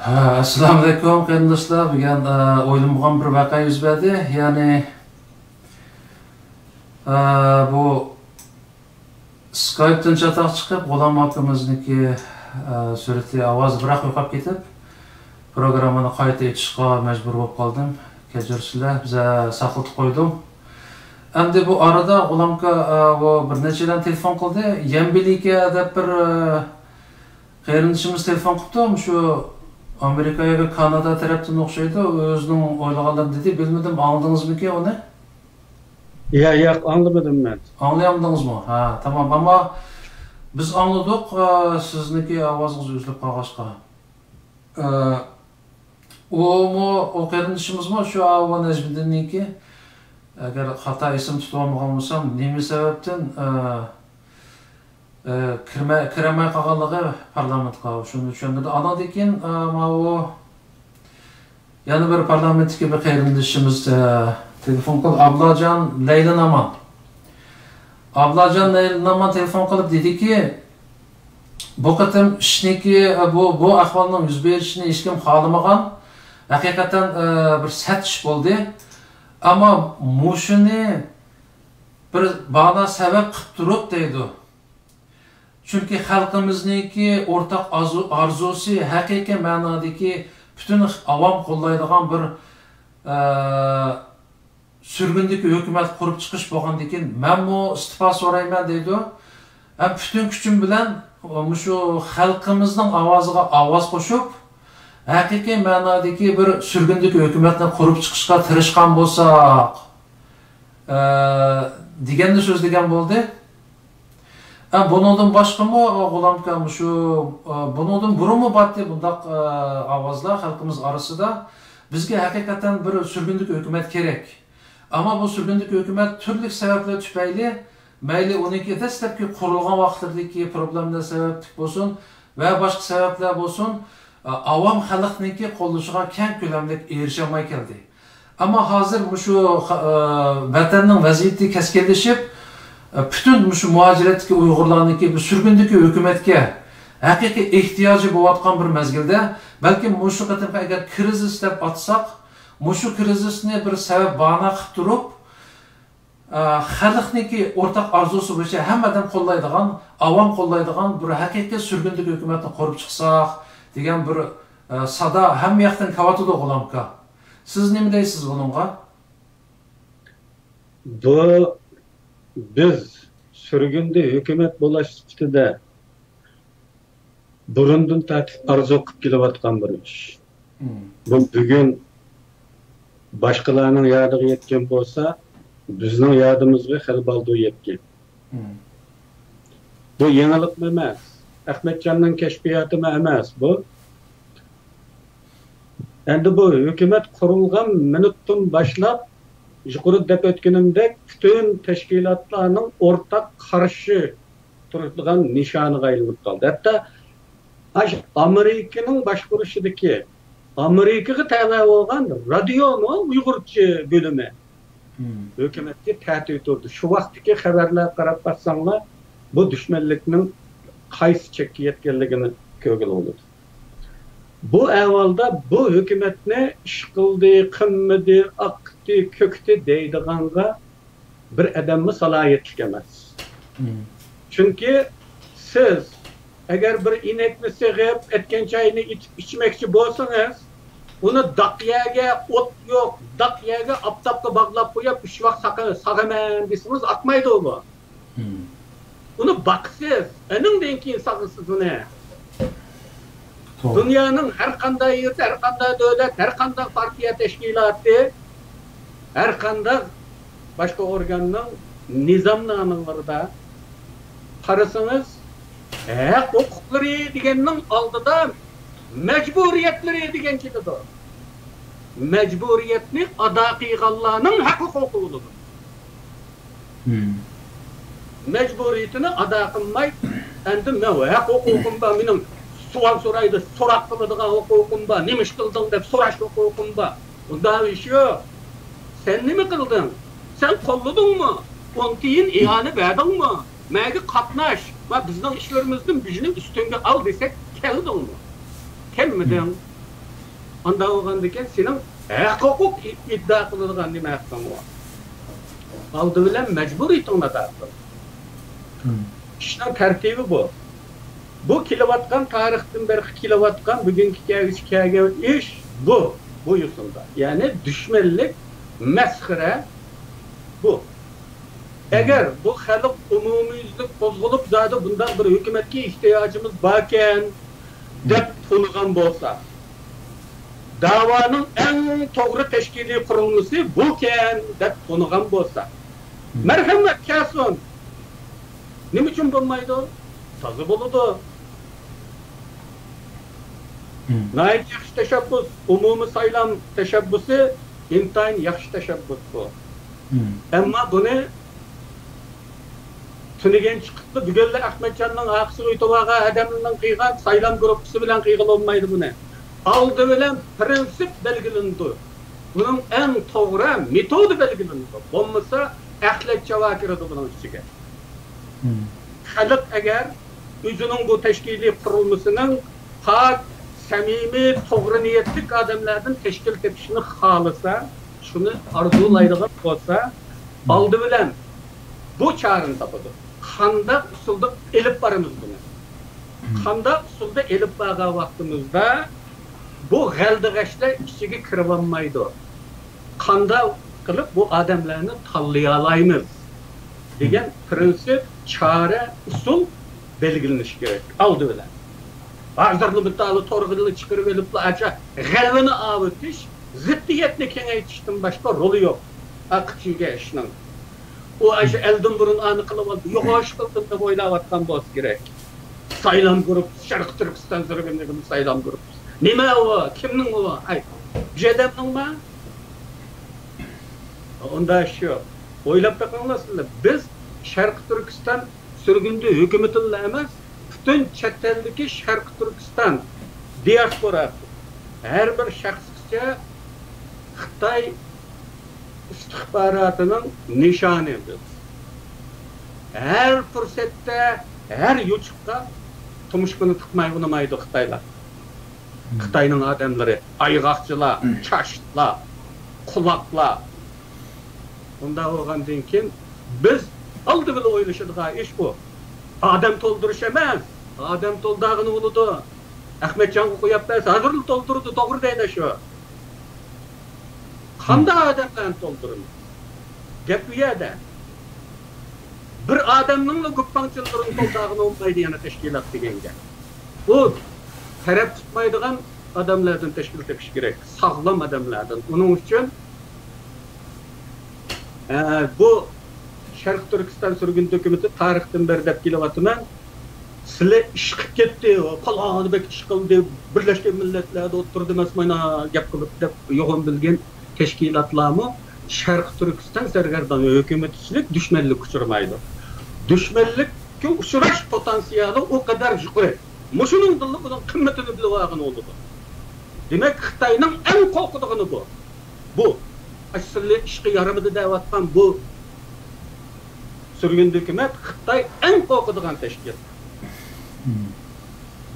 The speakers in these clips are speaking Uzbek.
Assalomu alaykum qarindoshlar. Bugun o'ylanmagan bir voqea yuz berdi. Ya'ni bu Skype'dan chataq chiqib, G'ulom akamizniki surati ovoz biroq yo'qolib ketib, programmani qayta etishga majbur bo'lib qoldim. Kechirsizlar, biza saqlatib qo'ydim. Endi bu arada G'ulomga bu bir nechadan telefon qildi. Yambilika deb bir qarindoshimiz telefon qildi. Shu Amerika'ya Kanada tarafdan o'xshaydi. O'zining o'ylaganlarini dedi. Bilmadim, anladingizmi uni? Yo'q, anlamadim men. Anlayamdingizmi? Ha, tamam. Ama biz anladık. Sizniki ovozingiz uzilib qolg'ashqa. O qarindoshimizmi shu Avva Najmiddin'niki? Agar xato ism tutib olmagan bo'lsam, nima sababdan kiramay qolganligi parlamentga shuni tushundirdi. Anadan keyin u yana bir parlamentga bir qarindoshimiz telefon qilib Ablajon Layla Naman. Ablajon Layla Naman telefon qilib dediki, bu qatam ishniki bu ahvolning yuz berishini hech kim xohlamagan. Haqiqatan bir satish bo'ldi. Ama mushuni bir bana sebep qilib turib deydi. Çünkü xalqimizniki o'rtaq arzusi haqiqiy ma'nodagi bütün avam qo'llaydigan bir surgundagi hukumat qurib chiqish bo'lgandan keyin men bu istifa so'rayman deydi. Bütün kuchim bilan shu xalqimizning ovoziga ovoz qo'shib, haqiqiy ma'nodagi bir surgundagi hukumatni qurib chiqishga tirishgan bo'lsak, deganda so'zlagan bo'ldi. Bundan boshqami G'ulomga shu bundan burunmi batdi bundaq ovozlar xalqimiz orasida bizga haqiqatan bir surgundagi hukumat kerak. Ama bu surgundagi hukumat turli sabablar tufayli mayli uniki dastlabki qurilgan vaqtlardagi problemlar sababli bo'lsin va boshqa sabablar bo'lsin, avam xalqniki qo'llashiga keng ko'lamda erisholmay keldi. Ama hozir shu vatanning vaziyati keskinlashib, bütün şu muhaciretdeki Uyg'urlarniki bu surgundagi hukumatga haqiqiy ehtiyoji bo'layotgan bir mezgilda, balki shu qatorga agar krizis deb atsak, shu krizisni bir sabab bahona qilib turib, xalqniki o'rtaq arzusi bo'yicha hammadan qo'llaydigan, avam qo'llaydigan bir haqiqiy surgundagi hukumatni qurib chiqsak degan bir sada hamma yoqdan kelyotdi G'ulomga. Siz nima deysiz bunga? Bu biz sürgünde hükümet bulaşıkçıda burundan tartib arzu qilib kelayotgan bir ish. Bu bugün başqalarning yodiga yetgan bo'lsa, bizning yodimizga xil baldu yetgan. Bu yangilik emas. Ahmedjonning kashfiyoti emas bu. Endi bu hükümet qurilgan minutdan boshlab yuqori deb o'tganimdek bütün teşkilatlarning o'rtaq qarshi turadigan nishoniga aylanib qoldi. Hatto Amerikaning boshqarishidagi Amerikaga tabi bo'lgan radioning Uyg'urcha bo'limi hukumatga ta'til turdi. Shu vaqtdagi xabarlar qarab baksanglar, bu dushmanlikning qaysi chekka yetganligini ko'rgan bo'ladi. Bu avvalda bu hükümetne ish qildi, qilmadi, aqdi, ko'kdi deydiganga bir adamni salohiyatli emas. Chunki siz agar bir inekni sig'ib, etgan choyni ichmoqchi bo'lsangiz, uni daqyaga o't yo'q, daqyaga oftobga bog'lab qo'yib, 3 vaqt saqaman desangiz atmaydi u. Uni baqsiz, undan keyin saqisiz uni. Dünyanın her qanday yerde, her qanday devlet, her qanday partiya teşkilatı, her qanday başka organның nizamnamelerinde qarasanız, huquqlari deganning oldida majburiyatları degan keladi. Majburiyatni ado qilganlarning haq-huquqi. Majburiyatini ado qilmay, endi men haq-huquqim bor, mening sual soraydı, sorak kılıdığın hukukumda, nemiş kıldın deyip soraş hukukumda. Bunda bir iş yok. Sen ne mi kıldın? Sen kolladın mı? Ontiyin ihane verdin mi? Megi katnaş. Bizden işlerimizden gücünü üstünde al desek, keldin mi? Kelmedin. anda olgandayken senin hukuk iddia kılıngan nime hakkın var. Aldı bilen mecburiyetine dağıtın. İşin tertibi bu. Bu kilovatkan tarihten beri kilovatkan bugünkü iş bu. Bu yusunda. Yani düşmanlık, mesxire bu. Eğer bu halk umumiyizlik bozulup zaten bundan bir hükümetki ihtiyacımız varken dep tunugan bolsa, davanın en doğru teşkili kurulması buken dep tunugan bolsa, merhamet kasun. Nim için bulmaydı? Tazı buludu. Nayet yaxşı teşebbüs, umumi saylam teşebbüsü intayin yaxşı teşebbüs bu. Ama bunu tünigen çıktı, bügelle Ahmetcan'ın aksı uytuvağa adamının kıygan saylam grupçusu bilen kıygal olmaydı bunu. Aldı bilen prensip belgilindi. Bunun en doğru metodu belgilindi. Olmasa ahlet cevakir adı bunun içine. Halk eğer özünün bu teşkili kurulmasının hak, samimi, doğru niyetlik adamlardan teşkil tepişini halasa, şunu arzulaydığı olsa, aldı bilen bu çağrını tapıdı. Kanda usulda elip varımız bunu. Kanda usulda elip bağa vaktimizde bu geldiğeşte içine kırvanmaydı. Kanda kılıp bu adamlarını tallayalayımız. Degen prensip, çare, usul belgileniş gerek. Aldı bilen. Bazılarını müddalı torgılı çıkırıp elipli aca gelvini avıtış, ziddiyetini kengeytiştin başka rolü yok. Akıcıge işinin. O aşı elden burun anı kılıp aldı. Yok hoş kıldın da boyla avatkan boz gerek. Saylam grup, Şarkı Türkistan zırgınlıkını saylam grup. Nime o? Kimnin o? Ay, Cedem'nin mi? Onda iş yok. Oylap bakınlasınlar. Biz Şarkı Türkistan sürgünde hükümetinle emez, bütün çeteldeki Şarkı Türkistan diaspora her bir şahsızca Xitay istihbaratının nişanıdır. Her fırsette, her yuçukta tumuşkunu tıkmayı unamaydı Xitaylar. Xitay'nın adamları aygakçılar, çaşıtlar, kulaklar. Onda olgan dinkin biz aldı bile oylaşıdığa iş bu. Adam tolduruş emez. Adam toldağını uludu. Ahmetcan koyup derse hazırlı toldurdu, doğru değil şu. Kanda adamdan toldurun. Gepüyede. Bir adamın da kuppancıların toldağını olmaydı yana teşkilat degenge. Bu taraf tutmaydıgan adamlardan teşkil tepiş gerek. Sağlam adamlardan. Onun için bu Şarkı Türkistan sürgün hükümeti tarihten beri dep kelavatından sizle işkip ketdi, falan bek çıkıldı, Birleşken Milletler'de oturdu mesmayna gap kılıp dep yoğun bilgen teşkilatlarımı Şarkı Türkistan sergardan hükümetçilik düşmanlık uçurmaydı. Düşmanlıkka uçuraş potansiyeli o kadar yukarı. Muşunun dıllı bunun kıymetini bile vağın oldu. Demek Xitay'nın en korkuduğunu bu. Bu. Aslında işki yaramadı devattan bu sürgün hükümet Xitay en korkuduğun teşkilat.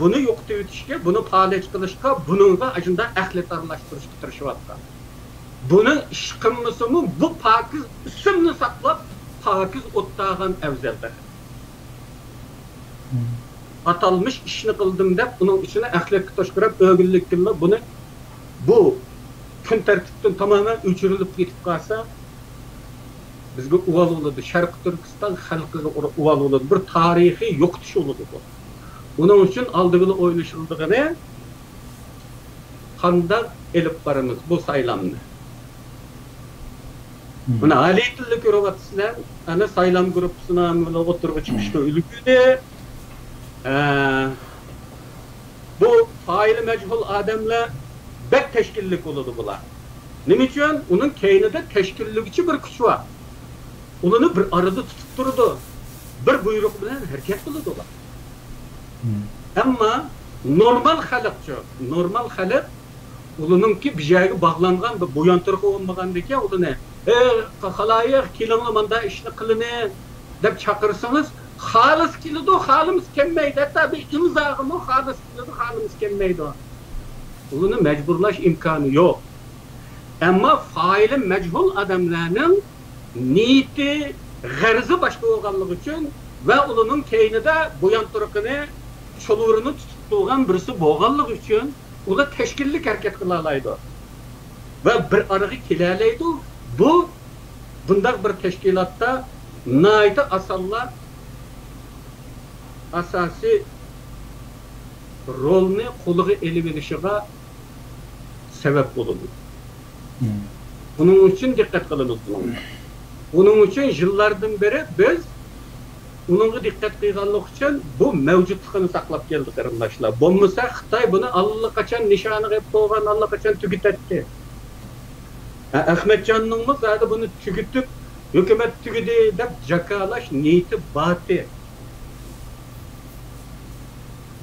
Bunu yoktu yetişke, bunu paleç kılışka, bunun da acında ahlet arılaştırışkı tırışıvatta. Bunun işkınmısını bu pakiz isimini saklap pakiz ottağın evzeldir. Atalmış işini kıldım dep, bunun içine ahlet kıtaşkırıp ögüllük kılma, bunu bu gün tertipten tamamen uçurulup gitip kalsa bizge uval oladı. Şarkı Türkistan halkıga uval oladı. Bir tarihi yoktuş oladı bu. Onun için aldı bile oylaşıldığını kanda elip barımız bu saylamını. Buna aleyhtillik yürüvatısından ana saylam grupsuna oturup çıkmıştı ülküde. Bu faili mechul adamla bek teşkillik oldu bular. Nim için? Onun keynide teşkillik için bir güç var. Onu bir arada tutup durdu. Bir buyruk bilen hareket kıldı olar. Ama normal halkçı, normal halk onunki bir yere bağlangan bir boyantırık olmagandaki onu ne? Halayık kilamanda işini kılını dep çakırsanız halis kilidi, halimiz kemmeydi. Hatta bir imzağımı halis kilidi, halimiz kemmeydi. Onu mecburlaş imkanı yok. Ama faili mecbul adamlarının niyeti, g'arzi başka olganlığı için ve onun keynide buyan turukunu, çoluğunu tutulan birisi boğanlığı için o da teşkillik hareket kılalaydı. Ve bir arığı kilalaydı. Bu, bundak bir teşkilatta naiti asalla asasi rolünü kuluğu eli verişine sebep oldu. Bunun için dikkat kılınız bunun. Bunun için yıllardan beri biz onunla dikkat kıyganlık için bu mevcutluğunu saklap geldik kardeşler. Bulmasa Xitay bunu allakaçan nişanı hep koygan, allakaçan tüketetti. Ahmetcan'ın mı zaten bunu tüketip hükümet tükedi de cakalaş niyeti batı.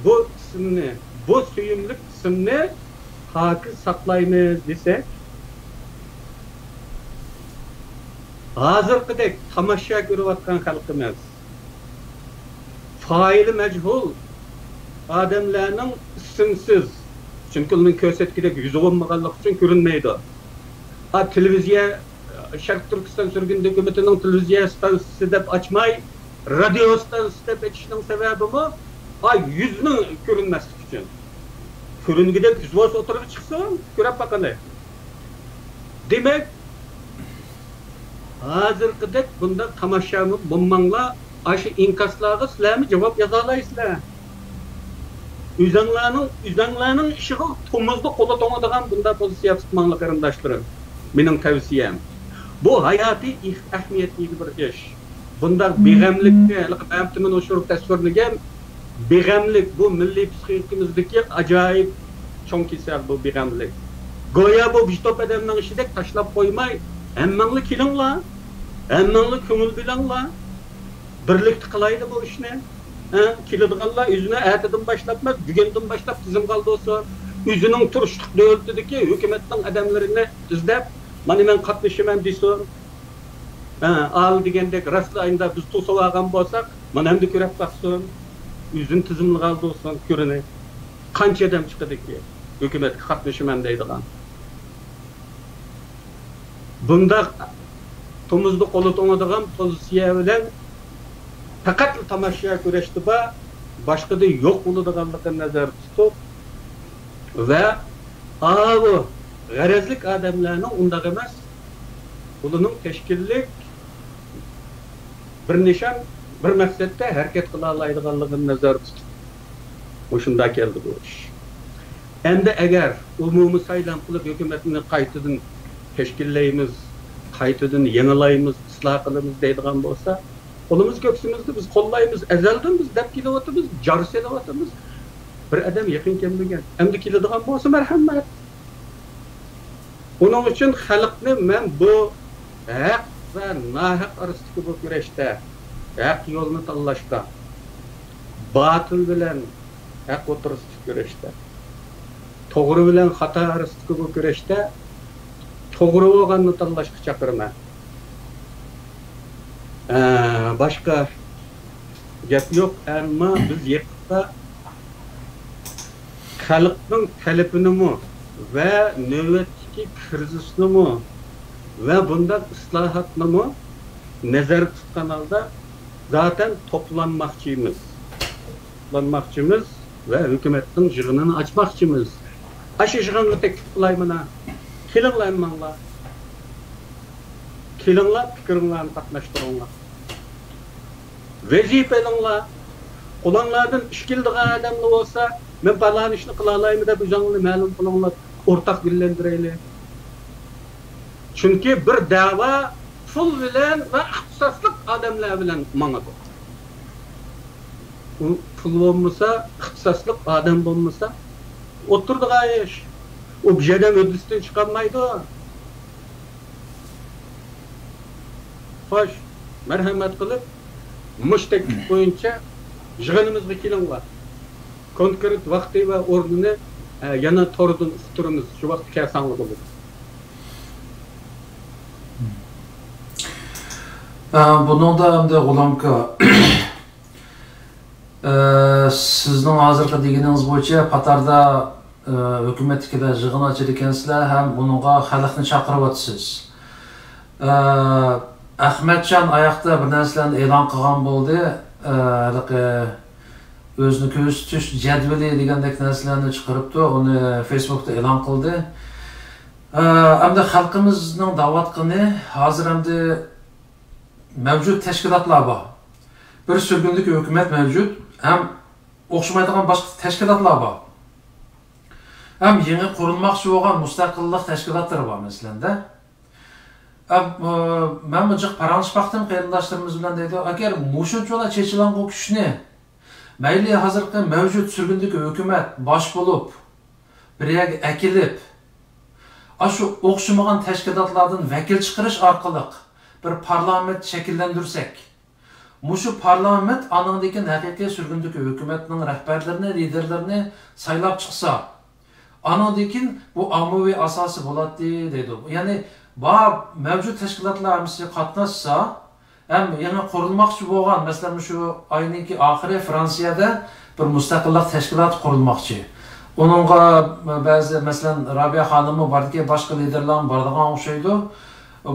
Bu kısmını, bu süyümlük kısmını hakkı saklayınız desek hazırkıdek tamaşa görüvatkan halkımız faili mecbul adamlarının isimsiz çünkü onun kösetkideki yüzü olmaganlık için görünmeydi. Televizya Şark Türkistan sürgün hükümetinin televizya stansiyası dep açmay radyo stansiyası dep etişinin sebebi mi? Yüzünün görünmesi için. Görüngüde yüz olsa oturup çıksın, görüp bakanı. Demek hazırkıdek bunda tamaşamı bulmanla aşı inkaslarga sizlermi cevap yazalaysızlar. Üzanlarının işığı tomuzda kola tomadığın bunda pozisiya tutmanla karındaşlarım. Benim tavsiyem. Bu hayati ehmiyetli bir iş. Bunda beğemlikle, ben o şurup tasvirleyeceğim. Beğemlik bu milli psikolojimizdeki acayip çok keser bu beğemlik. Goya bu bistop adamın işidek taşlap koymay, emmanlı kilinla, emmanlı kömül bilanla, birlikte kılaydı bu işine. Kilidğanla yüzüne erteden başlatmaz, gügendin başlap tizim kaldı olsa, yüzünün turuşluk dövültüdeki hükümetten adamlarını izlep, mani men katlaşımam deysun. Al degendek rastlayında biz tuğsa ağam bolsak, man hem de körep baksın. Yüzün tizimli kaldı olsun, körüne. Kanç adam çıkıdı ki, hükümet katlaşımam deydiğen. Bunda tomuzlu kolu tomadığım pozisiya bilen fakat tamaşaya güreşti ba, başka da yok bulunduğundan nazar tutup ve ağabey garazlik adamlarının onda emas, bunun teşkillik bir nişan, bir maksatda hareket kılalaydıganlığını nazar tutup hoşunda geldi bu iş. Endi eğer umumi saylan kılıp hükümetini qaytadan teşkilleyimiz, qaytadan yenilayımız, ıslah kılımız deydigan bolsa, kolumuz göksümüzde biz kollayımız, ezelden biz dep kilovatımız, jar selavatımız. Bir adam yakın kelmegen, endi kiladigan bolsa merhamet. Onun için halkni men bu haq ve nahaq arasındaki bu güreşte, haq yolunu tanlashda, batıl bilen haq oturusundaki güreşte, toğru bilen hata arasındaki bu güreşte, toğru bolganını tanlashga chaqirman. Başka gap yok ama biz yakında halkın talebini mi ve nöbetdeki krizisini mi ve bundan ıslahatını mı nazar tutgan halda zaten toplanmakçıyız ve hükümetin yığınını açmakçıyız. Aşı yığınını teklif kılaymana, kilinlaymanla. Kilinla fikirlerini katlaştırınlar. Vezifelinler, kullanlardan işkildiği adamlı olsa, ben falan işini kılalayım da bu canlı məlum kılınlar, ortak birlendireyli. Çünkü bir dava pul bilen ve ihtisaslık adamlar bilen manadı. Pul olmasa, ihtisaslık adam olmasa, oturdu gayış. O bir adam ödüsünden çıkanmaydı o. Hoş, merhamet kılıp, müşteklik boyunca yığınımızda kilinlar. Konkret vakti ve ordunu yana torudun ısıtırımız, şu vakti kersanlı olur. Bunu da G'ulamka, sizning hozirgi deganingiz bo'yicha Qatarda hukumatnikida yig'in ochar ekansizlar ham buningga xalqni chaqiryapsiz. Ahmadjon oyoqda bir narsalarni e'lon qilgan bo'ldi. O'zini ko'rsatish jadvali degandek narsalarni chiqaribdi, uni Facebookda e'lon qildi. Hamda xalqimizning da'vat qilini hozir hamda mavjud tashkilotlar bor. Bir surgunlik hukumat mavjud, ham o'xshamaydigan boshqa tashkilotlar bor. Ham yangi qurilmoqchi bo'lgan mustaqillik tashkilotlari bor masalanda. Men bu jiq paranishmoqdim qarindoshlarimiz bilan deydi, agar mushunchalar chechilang'u kuchni mayli hozirgi mavjud surgunlik hukumat bosh bo'lib, bir yerga akilib, shu o'xshamagan tashkilotlardan vakil chiqarish orqali bir parlament shakllantirsak, mushu parlament anandagi haqiqiy surgunlik hukumatning rahbarlarini, liderlarini saylab chiqsa, anandagi bu ommaviy asosi bo'ladi deydi. Ya'ni mavjud tashkilotlar hamsiga qatnashsa, ham yana qurilmoqchi bo'lgan, masalan shu oyning oxiri Fransiyada bir mustaqillik tashkiloti qurilmoqchi. Onunğa ba'zi masalan Rabia xonimi borki, boshqa liderlar boradigan o'xshaydi.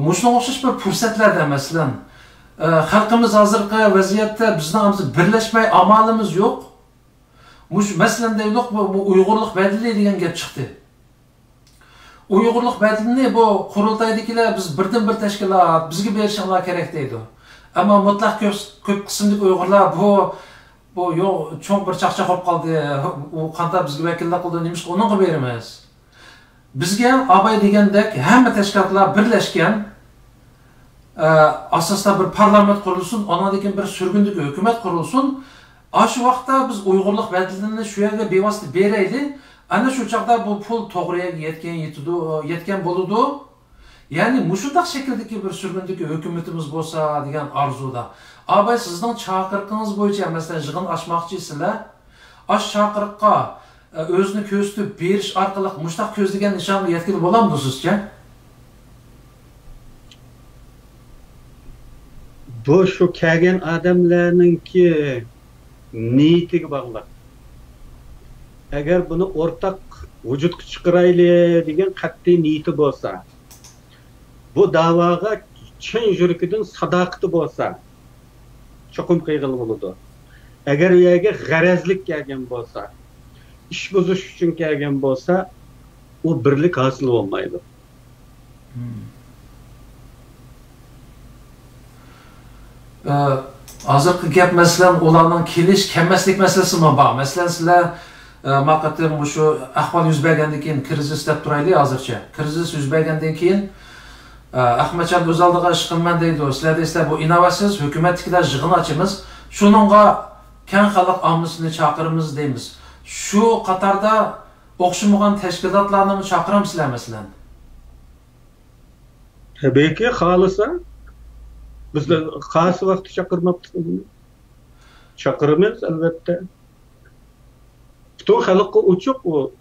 Mushunga o'xshash bir fursatlarda masalan xalqimiz hozirgi vaziyatda bizning ham birlashmay amalimiz yo'q. Mush masalan deylik, bu Uyg'urlik badili degan gap chiqdi. Uyg'urlik badilini bu qurultaydagilar biz birdan bir tashkilot bizga berishinglar kerak deydi. Ammo mutlaq ko'p qismli Uyg'urlar bu yo'q, cho'ng bir chaqchaq bo'lib qoldi. U qanday bizga vakillik qildi, nemish uninga beramiz. Bizga Abay degandek hamma tashkilotlar birlashgan asosda bir parlament qurilsin, onadagi bir surgunlik hukumat qurilsin. Shu vaqtda biz Uyg'urlik badilini shu yerga bevosita beraylik. Ana shu chaqda bu pul to'g'riga yetgan bo'ladi. Ya'ni mushundaq shakldagi bir surgunlik hukumatimiz bo'lsa degan arzuda. Abay sizning chaqiriqingiz bo'yicha masalan yig'in ochmoqchisizlar. Ash chaqiriqqa o'zini ko'rsatib berish orqali mushtaq ko'zlagan nishonga yetkazib bo'lamdi sizcha? Bu shu kelgan odamlarningki niyatiga bog'liq. Agar buni o'rtaq vujudga chiqaraylik degan qat'iy niyati bo'lsa, bu da'voga chin yuragidan sadoqati bo'lsa, cho'qim qiyg'il bo'ladi. Agar u yerga g'arazlik kelgan bo'lsa, ish buzish uchun kelgan bo'lsa, u birlik hosil bo'lmaydi. Hozirgi gap masalan ularning kelish kelmaslik masalasimi bor? Masalan sizlar maqatim shu ahvol yuz bergandan keyin krizis deb turaylik hozircha. Krizis yuz bergandan keyin Ahmadjon o'zaldiga ish qilman deydi. Sizlar deysizlar bu innovatsiz hukumatliklar yig'in ochamiz. Shuningga keng xalq ommasini chaqiramiz deymiz. Shu qatorda o'xshamagan tashkilotlarni chaqiramsizlar masalan? Tabiiyki, xohlasa bizlar qaysi vaqt chaqirmoqchimiz? Chaqiramiz albatta. Butun xalqqa ochiq u.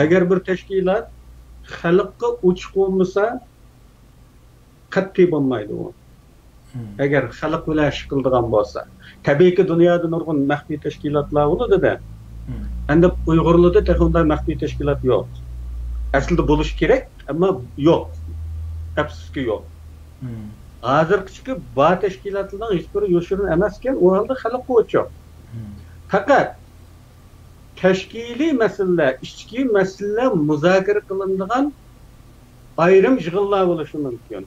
Agar bir tashkilot xalqqa ochiq bo'lmasa, qat'iy bo'lmaydi u. Agar xalq bilan ish qiladigan bo'lsa, tabiiyki dunyoda nurg'un maxfiy tashkilotlar bo'ladi-da. Endi Uyg'urlarda bunday maxfiy tashkilot yo'q. Aslida bo'lish kerak, ammo yo'q. Afsuski yo'q. Hozirgi bor tashkilotlarning hech biri yoshirin emas ekan, u holda xalqqa ochiq. Faqat tashkiliy masalalar, ichki masalalar muzokara qilinadigan ayrim yig'inlar bo'lishi mumkin.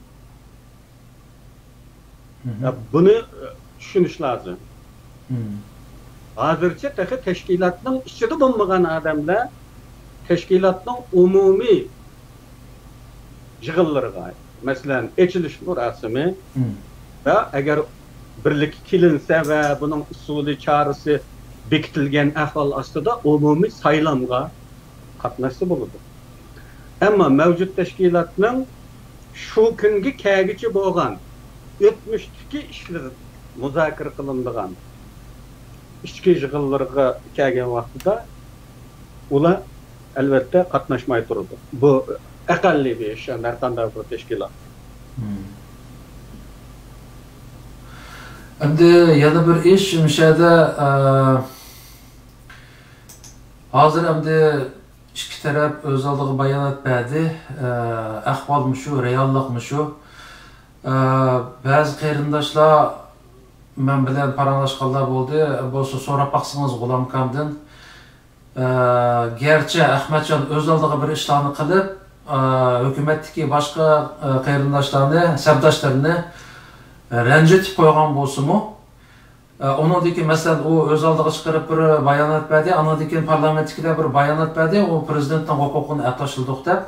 Buni tushunish lozim. Hozircha tashkilotning ichida bo'lmagan odamlar tashkilotning umumiy yig'inlariga, masalan, ochilish murosimi va agar birlik kelinsa va buning usuli chorasi bekitilgan ahvol ostida umumiy saylanga qatnashsa bo'ladi. Ammo mavjud tashkilotning shu kungi kelgichi bo'lgan o'tmishdagi ishlari muzokara qilinadigan ichki yig'inlarga kelgan vaqtida ular albatta qatnashmay turadi. Bu aqalli bir ish, har qanday bir tashkilot. Endi yana bir ish o'shada Hazır endi ikki taraf o'z oldiga bayonot berdi. Ahvolmi shu, reallikmi shu. Ba'zi qarindoshlar men bilan paranglashganlar bo'ldi. Bo'lsa so'rab baqsangiz G'ulom akamdan. Gerçi Ahmetcan o'z oldiga bir ishlarni qilib, hukumatdagi boshqa qarindoshlarni, sardoshlarini ranjitib qo'ygan bo'lsa-mu, onundaki masalan o o'z oldiga chiqarib bir bayonot berdi, anadagi parlamentdagilar bir bayonot berdi, o prezidentning huquqini atashildiq deb.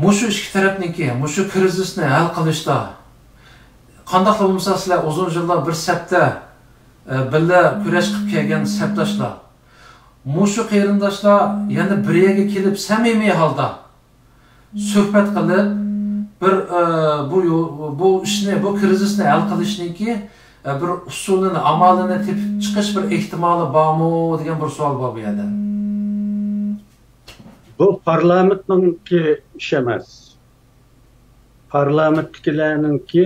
Mushu ikki tarafniki, mushu krizisni hal qilishda qandaq bo'lsa sizlar uzun yillar bir sapda birga kurash qilib kelgan sapdoshlar mushu qarindoshlar yana bir yerga kelib samimiy holda suhbat qilib bir bu ishni, bu krizisni hal qilishniki bir usulini, amalini tepib chiqish bir ehtimoli bormi degan bir savol bor bu yerda. Bu parlamentninki ish emas. Parlamentdagilarninki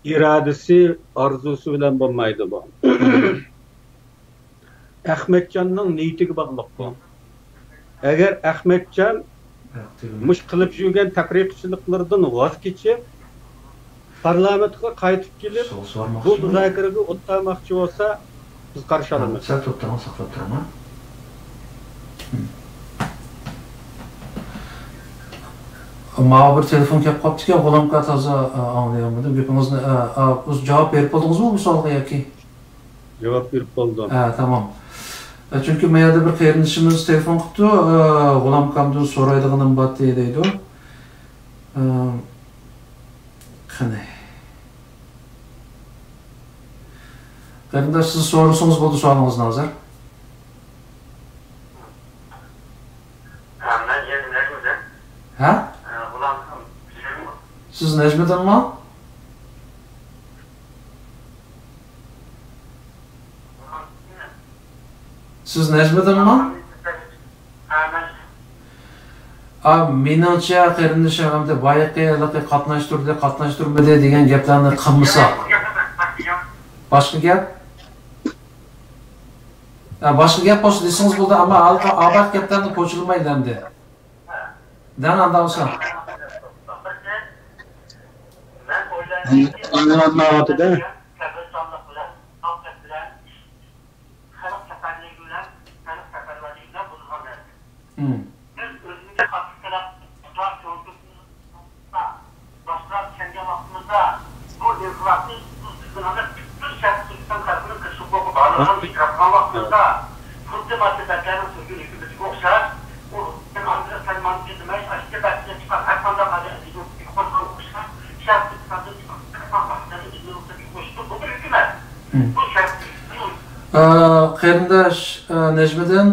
irodasi, orzusi bilan bo'lmaydi bu. Ahmetcanning niyatiga bog'liq bu. Agar Ahmetcan mush qilib yurgan tafriqchiliklardan voz kechib, parlamentga qaytib kelib, bu muzokaraga o'tmoqchi bo'lsa, biz qarshi olamiz. Sal to'xtagan saqlab turaman. Ma'lum bir telefon kelib qolibdi-ku, G'ulomga toza anglayolmadim. Gapingizni o'z javob berib bo'ldingizmi bu savolga yoki? Javob berib bo'ldim. Tamam. Çünkü men yerda bir qarindoshimiz telefon qilibdi, G'ulom akamdan so'raydiganim bor deydi u. Qani. Qarindosh, siz so'rasangiz bo'ldi savolingizni hozir. Ha? Siz Najmiddinmi? Siz Najmiddinmi? Menimcha qarindoshim hamda boyaqilarga qatnashtirmadi degan gaplarni qilmasa. Boshqa gap? Boshqa gap bo'lsa desangiz bo'ldi, ammo albatta gaplarni qo'shilmaydi endi. Dan andavsan. Anlamayapti-da. Qarindosh Najmiddin,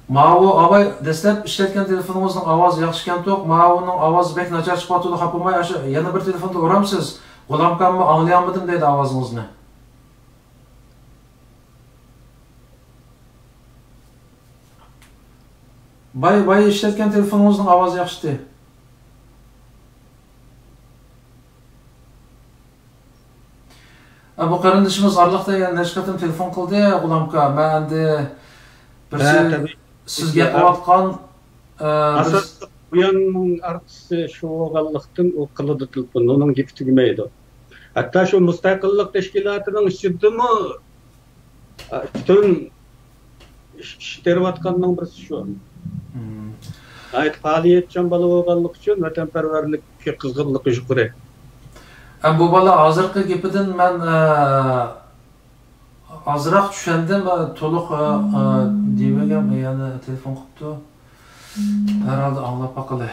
Ma'u avay dastlab ishlatgan telefoningizning ovozi yaxshi kam to'q, Ma'uning ovozi bek nachar chiqyapti, xafa bo'lmay, yana bir telefonda uramsiz. G'ulom akamni anglayolmadim deydi ovozingizni. Bay ishlatgan telefoningizning ovozi yaxshi. Bu qarindoshimiz orliqda nashqatim telefon qildi, G'ulom aka, men endi sizga qilayotgan bu yanning artisi shu bo'lganlikdan u qiladi telefon, uning gapi tugmaydi. Hatto shu mustaqillik tashkilotining ishidimi butun ishtirayotganning birisi shu. Faaliyatchan bola bo'lganlik uchun vatanparvarlikka qizg'inligi yuqori. Bu bola hozirgi gapidan men azroq tushundim, to'liq demagan, yana telefon qilibdi. Herhalde anlab baqili.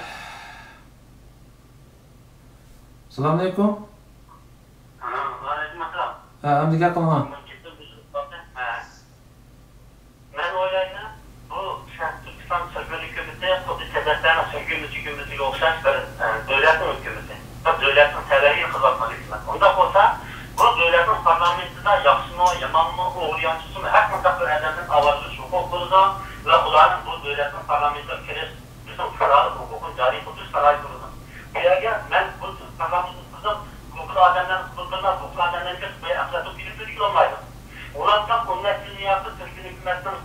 Assalomu alaykum. Alaykum assalom. Endi gap qilaman. Men o'ylayman, bu Turkiston hukumati xuddi Tatariston hukumatiga o'xshash bir davlatning hukumati. Davlatning talabiga xizmat qilmoqda. Unda bo'lsa, bu davlatning parlamentida yaxshimi, yomonmi, o'g'riyanchimi, har qanday bir odamning ovozi huquq bo'ladi va ularning bu davlatning parlamentga kirish, bizning qarori huquqini joriy qilish talab bo'ladi. Bu yerga men bu parlamentda huquqli odamlar, huquqli odamlarga aqlatib berib olmaydi. Ulardan qo'llab kelayotgan Turkiya hukumatining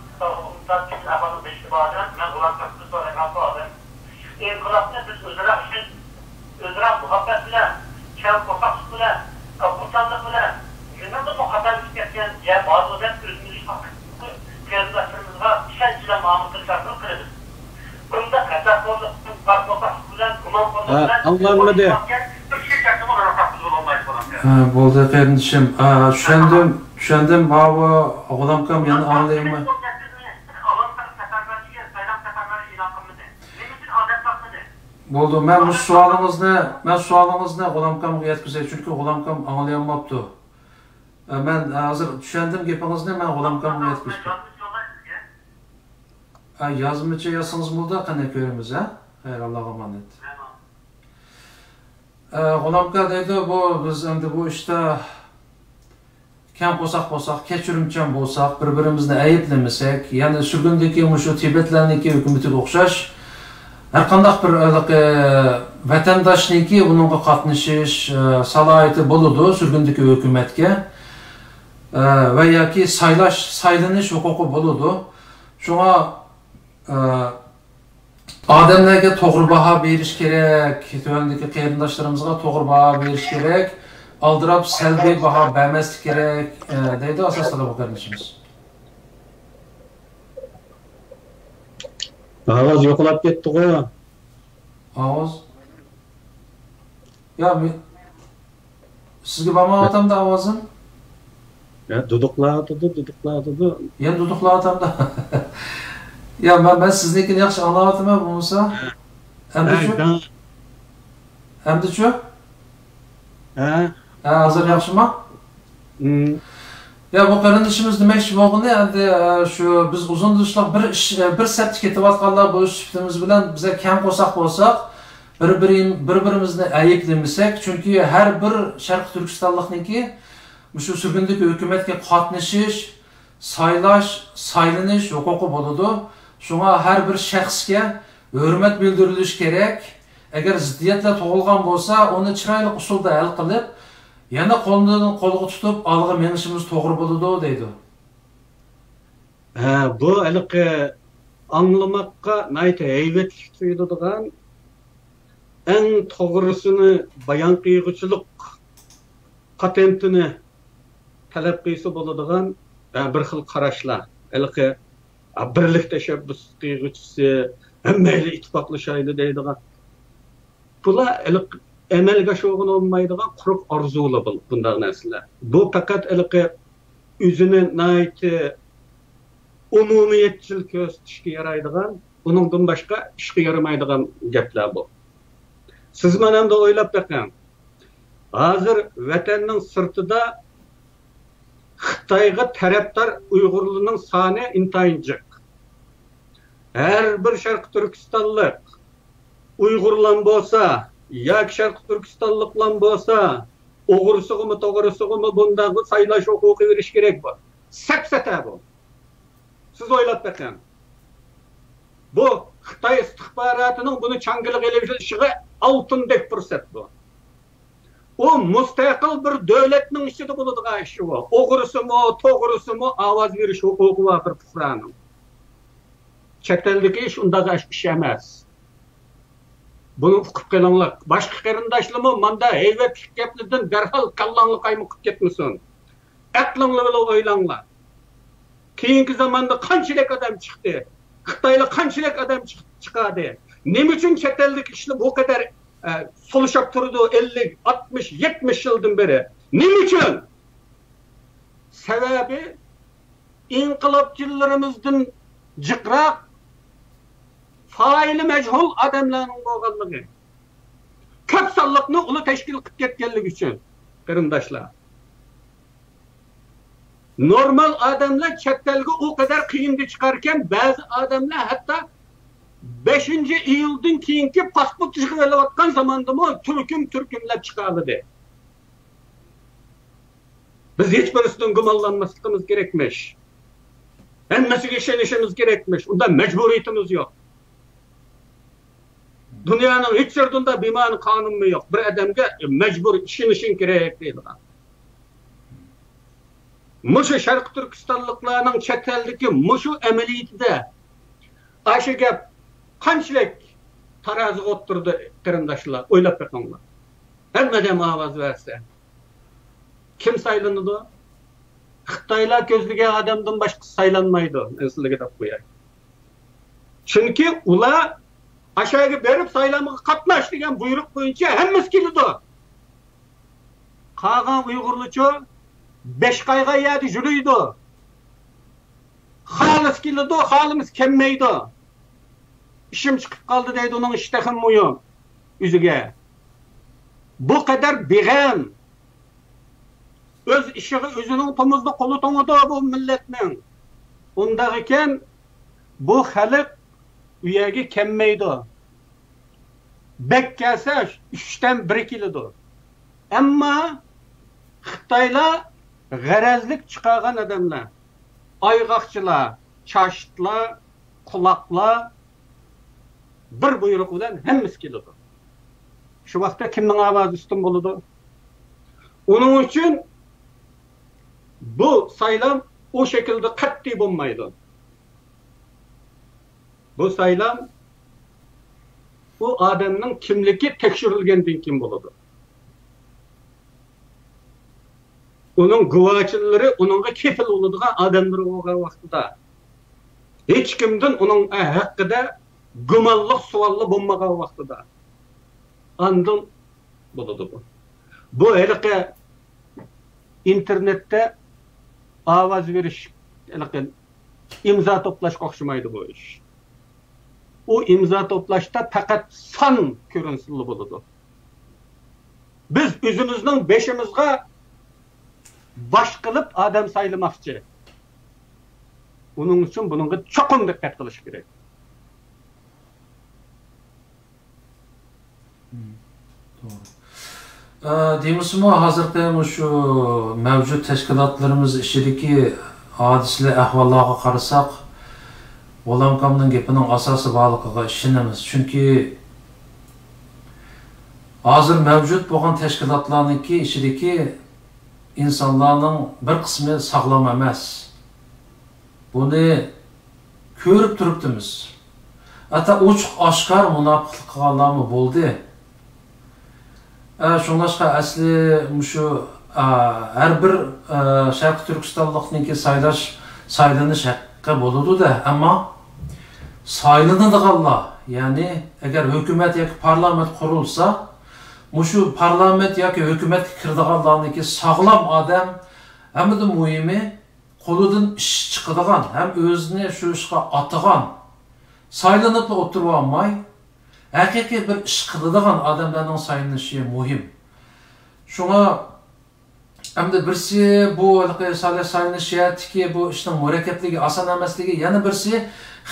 ya bazı odam özümüzü kıyaslaştırımızda işençile mamutlu şartını kırılır. Bunda kasap oldu, bakmasak bilen, kuman bilen, anlanmadı. Bir şey şartımı olarak hakkız olamayız falan. Bo'ldi kardeşim. Tushundim. Baba G'ulamkam yana anglayman. Bo'ldi, men bu savolingizni G'ulamkamga yetkazay, chunki G'ulamkam anglayolmabdi. Men hozir tushundim gapingizni, men G'ulamkamga yetkazay. Yozmacha yozsangiz bo'ldi, qanday ko'ramiz, ha? Xayr, Allohga emanet. G'ulamka deydi, bu biz endi bu ishda kam bo'lsak, kechirimchan bo'lsak, bir-birimizni ayblamasak, ya'ni surgundagi shu Tibetlarniki hukumatiga o'xshash har qanday bir vatandoshniki bunga qatnashish salohiyati bo'ladi surgundagi hukumatga va yoki saylanish huquqi bo'ladi. Shunga odamlarga to'g'ri baho berish kerak, tuvandagi qarindoshlarimizga to'g'ri baho berish kerak, aldirab salbiy baho bermaslik kerak deydi asos talab kardeşimiz. Ovoz yo'qolib ketdi-ku. Ovoz? Ya sizga bormayapti ovozim? Ya duduqladi. Yana duduqlayapti. Ya ben siznikini yaxshi anglayapman bo'lsa. Endi-chu? Hozir yaxshimi? Ya bu qarindishimiz demoqchi bo'lganda endi shu biz uzun dishliq bir sapti ketayotganlar bu sifatimiz bilan biza kam qo'saq bo'lsak, bir-birimizni ayblamasak, chunki har bir Sharq Turkistonlikniki shu surgundagi hukumatga qatnashish, saylanish huquqi bo'ladi. Shunga har bir shaxsga hurmat bildirilishi kerak. Agar ziddiyatlar tug'ilgan bo'lsa, uni chiroyli usulda hal qilib, yana qo'ldan qo'lga tutib, olg'a menishimiz to'g'ri bo'ladi deydi. Bu iliqi anglamoqqa nayta hayvatlik tuyuladigan eng to'g'risini bayon qilguchilik patentini talab qilsa bo'ladigan bir xil qarashlar. Iliqi birlik tashabbus qilguchisi, hammayli ittifoqlashaydi deydigan. Bular iliq amalga sho'g'in olmaydigan quruq orzular bunday narsalar. Bu faqat iliqi o'zini nayti umumiyatchil ko'rsatishga yaraydigan, uningdan boshqa ishga yaramaydigan gaplar bu. Siz mana endi o'ylab baqing. Hozir vatanning sirtida Xitoyga tarafdor Uyg'urlarning soni intayin jiq. Har bir Sharq Turkistonlik Uyg'urlar bo'lsa, yoki Sharq Turkistonliklar bo'lsa, o'g'risig'imi, to'g'risig'imi bunday saylash huquqi berish kerak bu. Sapsata bu. Siz o'ylab baqing. Bu Xitoy istixborotining buni changilik elishiga oltindek fursat bu. O mustaqil bir davlatning ichida bo'ladigan ish bu. O'g'risimi, to'g'risimi ovoz berish huquqi bor bir fuqaroning. Chet eldagi ish unday ish emas. Bunu uqib qilinglar. Boshqa qarindoshlarmi menda hayvatlik gaplardan darhol kallangni qaymoqib ketmasin. Aqlinglar bilan o'ylanglar. Keyingi zamonda qanchalik odam chiqdi? Xitoylik qanchalik odam chiqadi? Nima uchun chet eldagi ishlar bu qadar solishib turdi 50, 60, 70 yildan beri? Nima uchun? Sababi inqilobchilarimizdan jiqroq faili majhul odamlarning bo'lganligi. Ko'p sonliqni uli tashkil qilib ketganligi uchun, qarindoshlar. Normal odamlar chetdalga o kadar qiyinda chiqarkan, ba'zi odamlar hatto 5-iyuldan keyingi pasport chiqarilayotgan zamondami turkumlab chiqardi. Biz hech birisidan gumonlanmasligimiz kerakmish. Hammasiga ishonishimiz kerakmish. Unda majburiyatimiz yo'q. Dunyoning hech yerida bema'ni qonunmi yo'q. Bir odamga majbur ishonishing kerak deydilar. Mushu Sharq Turkistonliklarning chet eldagi mushu amaliyatida ashu gap qanchalik taroziga o'tirdi qarindoshlar, o'ylab baqinglar. Hammadan ovoz bersa kim saylanadi? Xitaylar ko'zlagan odamdan boshqa saylanmaydi. Men sizlarga deb qo'yay. Chunki ular aşağıya berib saylamga qatnash degan buyruq bo'yicha hammasi keladi. Qolgan Uyg'urlarcha Beşqayga yerda yuriydi. Xolis keladi, xolimiz kelmaydi. İşim chiqib qoldi deydi, uning ishtahim muhim o'ziga. Bu qadar beg'am. Öz ishiga o'zining tomizda qo'li to'ngida bu millatning. Unda ekan bu xalq u yerga kelmaydi. Bek kelsa 3dan 1 keladi. Ammo Xitoylar g'arazlik chiqargan odamlar, ayg'oqchilar, chashitlar, quloqlar bir buyruq bilan hammasi keladi. Shu vaqtda kimning ovozi ustun bo'ladi? Uning uchun bu saylam o şekilde qat'iy bo'lmaydi. Bu saylam o adamning kimligi tekshirilgandan keyin bo'ladi. Uning guvohchilari, uningga kefil bo'ladigan odamlar bo'lgan vaqtida hech kimdan uning haqida gumonliq savollar bo'lmagan vaqtida andın bo'ladi bu. Bu haliqi internetda ovoz berish, imzo to'plashga o'xshamaydi bu ish. O imzo to'plashda faqat son ko'rinishli bo'ladi. Biz o'zimizning beshimizga bosh qilib odam saylamoqchi. Uning uchun bunga cho'qim diqqat qilish kerak. Deymizmi, hozirda shu mavjud tashkilotlarimiz ichidagi hodisalar ahvollarga qarasak, G'ulomqamning gapining asosi borligiga ishonamiz. Chunki hozir mavjud bo'lgan tashkilotlarningki ichidagi insonlarning bir qismi sog'lom emas. Buni ko'rib turibdimiz. Hatta ochiq oshkor munofiqlik qilganlarmi bo'ldi. Şunlaşqa asli şu her bir Şarkı Türkistanlıqniki saylanish haqqı boludu da, ama saylanadiganlar, yani eğer hükümet yoki parlament qurulsa, şu parlament yoki hükümet kirdiganlarniki sağlam adam, hem de muhimi qo'lidan ish chiqadigan, hem o'zini shu ishga atgan, saylanib o'tirib olmay haqiqiy bir ish qiladigan odamlarning saylanishi muhim. Shunga hamda birsi bu saylanishiyatiki bu ishning murakkabligi, oson emasligi, yana birsi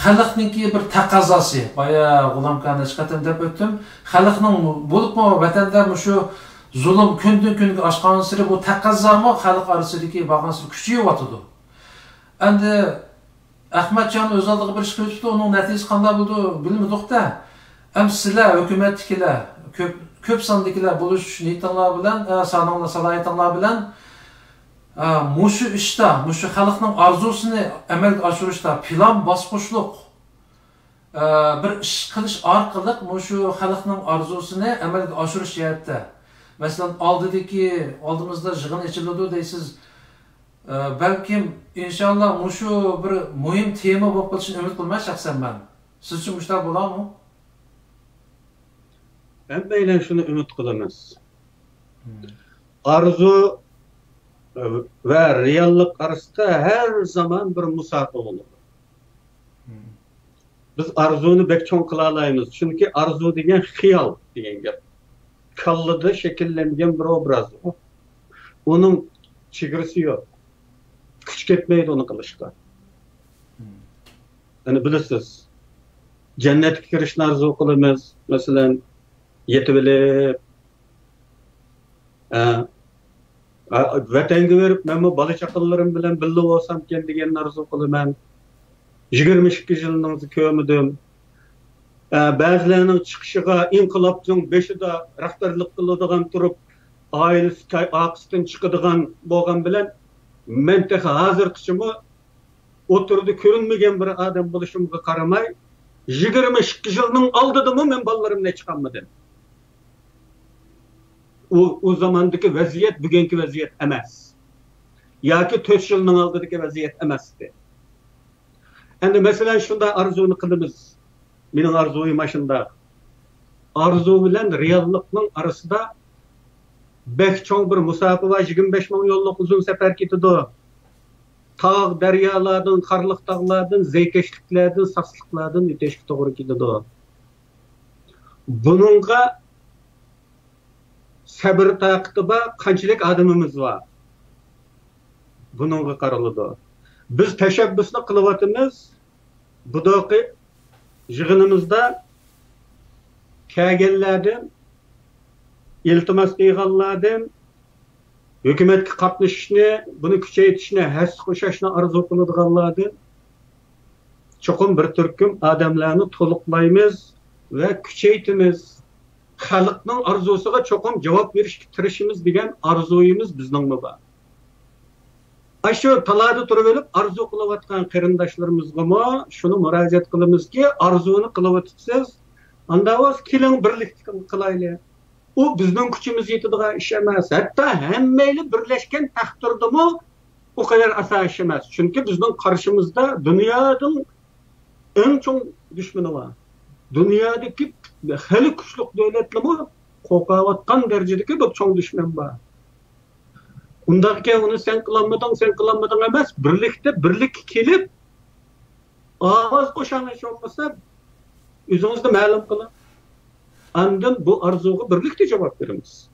xalqningki bir taqozosi. Boya G'ulomqani chiqatim deb o'tdim. Xalqning bo'libmi vatanda shu zulm kundan kunga oshgan siri bu taqozomi xalq orasidagi bag'ansi kuchayyapti. Endi Ahmadjon o'z oldiga bir ish qilibdi, uning natijasi qanday bo'ldi bilmadik-da. Hem sizler, hükümetkiler, köp sandakiler buluş niyetinler bilen, sananla salayetinler bilen, muşu işte, muşu halkının arzusunu emel aşırışta plan basmışlık, bir iş kılış arkalık muşu halkının arzusunu emel aşırış yerde. Mesela aldığımızda jığın içildi deysiz, belki inşallah muşu bir mühim tema bulup için ümit kılmaya şahsen ben. Siz için müşter bular mı? Hammaylar shuni umid qilamiz. Arzu va reallik orasida har zaman bir musofa bo'ladi. Biz arzuni bek cho'ng qila olamiz, chunki arzu degan xiyol degan gap. Kallada shakllangan bir obraz. Uning chegarasi yo'q. Kuch ketmaydi uni qilishga. Ana bilasiz, jannatga kirishni arzu qilamiz, masalan, yetib olib, vatanga berib, men bu bola chaqalarim bilan birga bo'lsam ekan degan arzu qilaman. 22 yilning ko'midim. Ba'zilarning chiqishiga inqilobning beshida rahbarlik qiladigan turib, oilasi oqisdan chiqadigan bo'lgan bilan men hozirgacha o'tirdi ko'rinmagan bir odam bo'lishimga qaramay, 22 yilning oldidami men bolalarimni chiqarmadim. O zamandaki vaziyet bugünkü vaziyet emas. yoki 4 yilning oldidagi vaziyat emasdi. Endi masalan shunday arzuni qilamiz. Mening arzuyim shunda. Arzu bilan reallikning orasida bek cho'ng bir musofa va 25 ming yo'llik uzun safar ketadi. Tağ, daryolardan, qarliq tog'lardan, zaykashliklardan, sasliqlardan o'tishga to'g'ri keladi. Buningga sabr taqati bor, qanchalik odamimiz bor. Buningga qaraladi. Biz tashabbusni qilyapmiz. Budoqi yig'inimizda kelganlardan, iltimos qilganlardan hukumatga qatnashishni, buni kuchaytirishni, hassa qo'shishni orzu qiladiganlardan cho'qim bir turkum odamlarni to'liqlaymiz va kuchaytiramiz. Xalqning orzusiga cho'qim javob berishga tirishimiz degan orzuyimiz bizning bor. Shu talada turib olib arzu qilayotgan qarindoshlarimizga shuni murojaat qilamizki, arzuni qilyapsiz, unda o'z keling birlikda qilaylik. U bizning kuchimiz yetadigan ish emas. Hatto hammayli birlashgan taqdirdami u qadar oson ish emas. Chunki bizning qarshimizda dunyoning eng chong dushmani bor. Dunyodagi hali kuchli davlatlar qo'rqayotgan darajadagi bir chong dushman bor. Undaqqa uni sen qilolmading emas, birlik kelib ovoz qo'shanish olmasa o'zingizni ma'lum qiling. Andın bu arzuga birlikte cevap verimiz.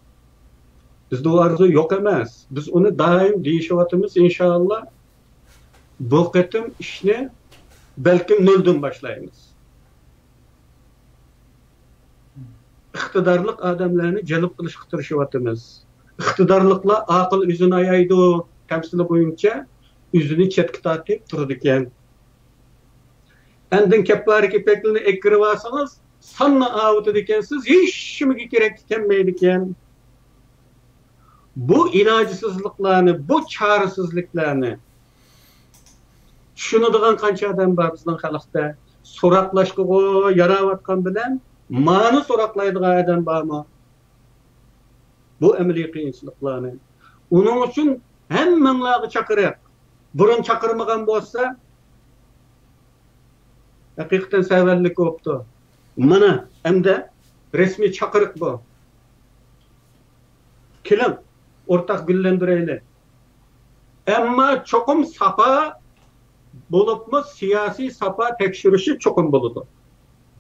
Bizde o arzu yok emas. Biz onu daim deyişivatımız inşallah bu qatim işni belki noldan başlayımız. İqtidarlık adamlarını jalb qilishga tirishiyotimiz. İqtidarlıkla aql o'zini ayaydi, tamsili bo'yicha o'zini chetga tortib turadi ekan. Andin kaplariki peklini ekirib olsangiz sanna avutu dikensiz hiç şimiga kerak kelmaydi ekan. Bu ilojsizliklarni, bu chorasizliklarni tushunadigan qancha odam bor bizning xalqda. So'roqlashga yaravotgan bilan ma'ni so'roqlaydigan odam bormi? Bu amaliy qiyinchiliklarni. Uning uchun hammanglarga chaqirib, burun chaqirmagan bo'lsa, haqiqatan savallik bo'pti. Mana hamda resmi chaqiriq bu. Keling, o'rtaq gullantiraylik. Ammo cho'qim safa bo'libmi siyosiy safa tekshirishi cho'qim bo'ladi.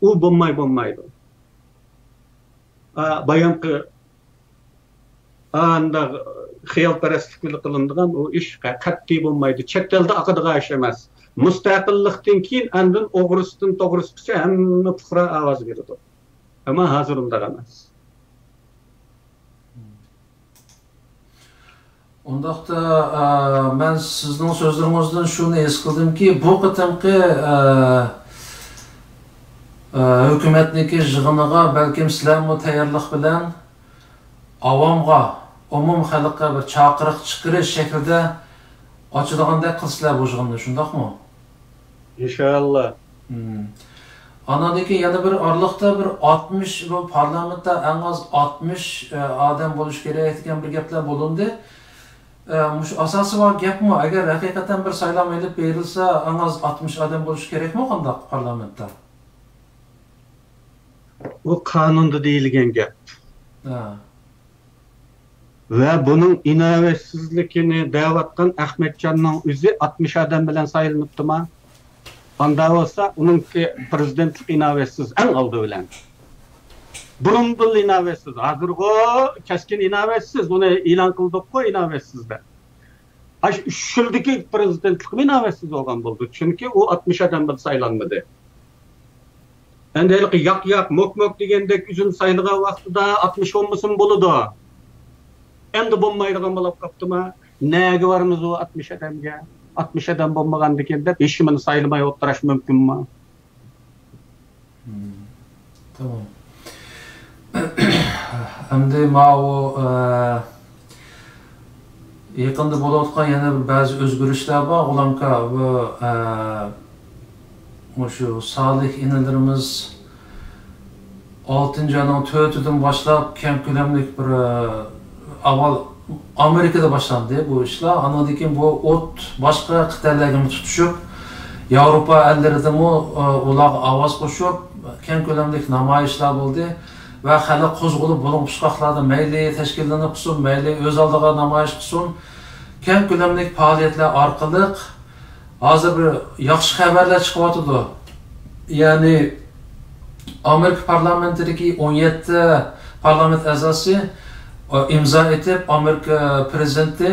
U bo'lmaydi. Bayonqi anda xiyolparastlik bilan qilinadigan u ish qat'iy bo'lmaydi. Chet elda aqadigan ish emas. Mustaqillikdan keyin andin o'g'risidan to'g'risigacha hamma fuqaro ovoz beradi. Ammo hozir unday emas. Undaqda men sizning so'zlaringizdan shuni his qildimki, bu qatimqi hukumatniki yig'iniga balkim sizlarmi tayyorlik bilan avomga, umum xalqqa bir chaqiriq chiqarish shaklida ochilganda qilsizlar bu yig'inni, shundaqmi? İnşallah. Andan keyin yana bir orliqda bir 60 bu parlamentda eng az 60 odam bo'lish kerak degan bir gaplar bo'lindi. Mush asosi bor gapmi? Agar haqiqatan bir saylov elib berilsa, eng az 60 odam bo'lish kerakmi qanday parlamentda? Bu qonunda deyilgan gap. Ve bunun inovasizligini davatgan Ahmetcanning o'zi 60 odam bilan saylanibdimi? Anda olsa onunki prezidentlik inovatsiz eng oldi bilan. Burunbul inovatsiz, hozirgi keskin inovatsiz, uni e'lon qildik-ku inovatsizda. Shildiki prezidentlik inovatsiz bo'lgan bo'ldi, chunki u 60 odam bilan saylanmadi. Endi yoq mok degandek uzun saylagan vaqtida 60 olmasin bo'ladi. Endi bo'lmaydigan bo'lib qoptimi? Nega varmiz u 60 odamga? 60 adam bo'lmagandikenda 5 ming saylamay o'tirish mumkinmi? Tamam. Endi ma'u yaqinda bo'layotgan yana ba'zi o'zgarishlar bor. Ularga bu shu solih inalarimiz 6-oyning 4-idan boshlab keng ko'lamli bir avval Amerikada başlandı bu işler. Anladık ki bu ot başka kıtalarga tutuşup Avrupa ellerinde mi ular avaz koşup keng ko'lamdagi namoyishlar bo'ldi va xalq qo'zg'alib bo'lib qishloqlarda mayli tashkillanib qilsin, mayli o'z oldiga namoyish qilsin, keng ko'lamdagi faoliyatlar orqali hozir bir yaxshi xabarlar chiqyapti. Ya'ni Amerika parlamentidagi 17 parlament a'zosi imzo etib Amerika prezidenti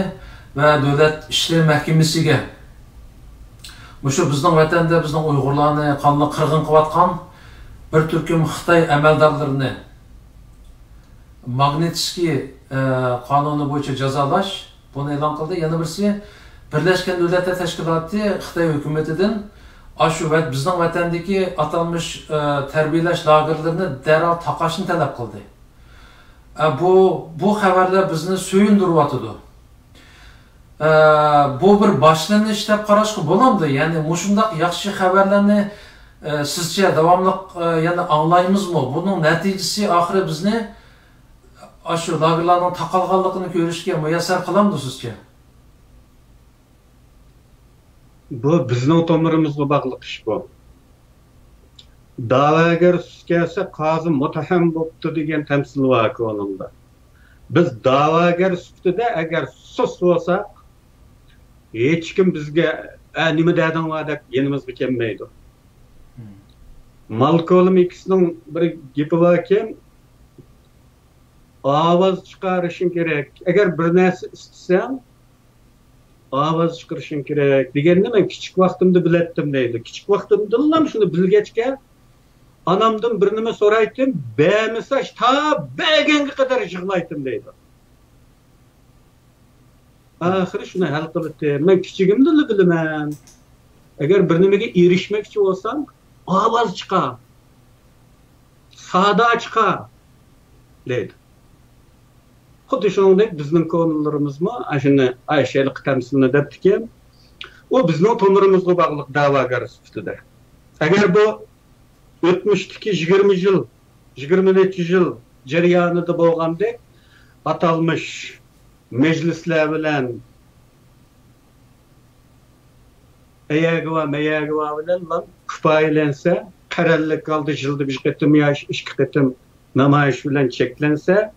va davlat ishlar mahkamasiga Muşu bizning vatanda bizning Uyg'urlarni qonli qirg'in qilayotgan bir turkum Xitoy amaldarlarini Magnitskiy qonuni bo'yicha jazolash buni e'lon qildi. Yana birisi Birlashgan Davlatlar Tashkiloti Xitoy hukumatidan shu bizning vatandagi atalmış tarbiyalash lagerlarini darhol taqashni talab qildi. Bu xabarlar bizni suyundiryapti. Bu bir boshlanish deb qarashga bo'lamdi. Ya'ni mushundaq yaxshi xabarlarni sizcha davomli yana anglaymizmi? Buning natijasi oxiri bizni shu lagerlarning taqalganligini ko'rishga muyassar qilamdi sizcha? Bu bizning tomirimizga bog'liq ish bu. Da'vogar kelsa qozi muttaham bo'pti degan tamsil bor qonunda. Biz da'vogar sifatida agar sus bo'lsa hech kim bizga nima dedinglar deb yenimizga kelmaydi. Malcolm X'ning bir gapi bor ekan, ovoz chiqarishing kerak. Agar bir narsa istasang, ovoz chiqarishing kerak deganni men kichik vaqtimda bilatdim deydi. Kichik vaqtimda ham shuni bilgachga anamdan bir nima so'raydim, bemisa ta beganga qadar yig'laydim deydi. Ahiri shuni hal qilibdi. Men kichigimda bilaman. Agar bir nimaga erishmoqchi bo'lsam, ovoz chiqar. Sada chiqar deydi. Xuddi shuningdek bizning ko'ngillarimizni ashuni ayshalik tamsilni debdiki, u bizning tomirimizga bog'liq da'vogar sifatida. Agar bu o'tmishdagi 20 yil, 20 yil jarayonida bo'lgandek atalmış meclisler bilen ayagıva bilen lan küfayelense, kararlılık kaldı yılda bir kıtım yaş, iş kıtım namayış bilen çeklense,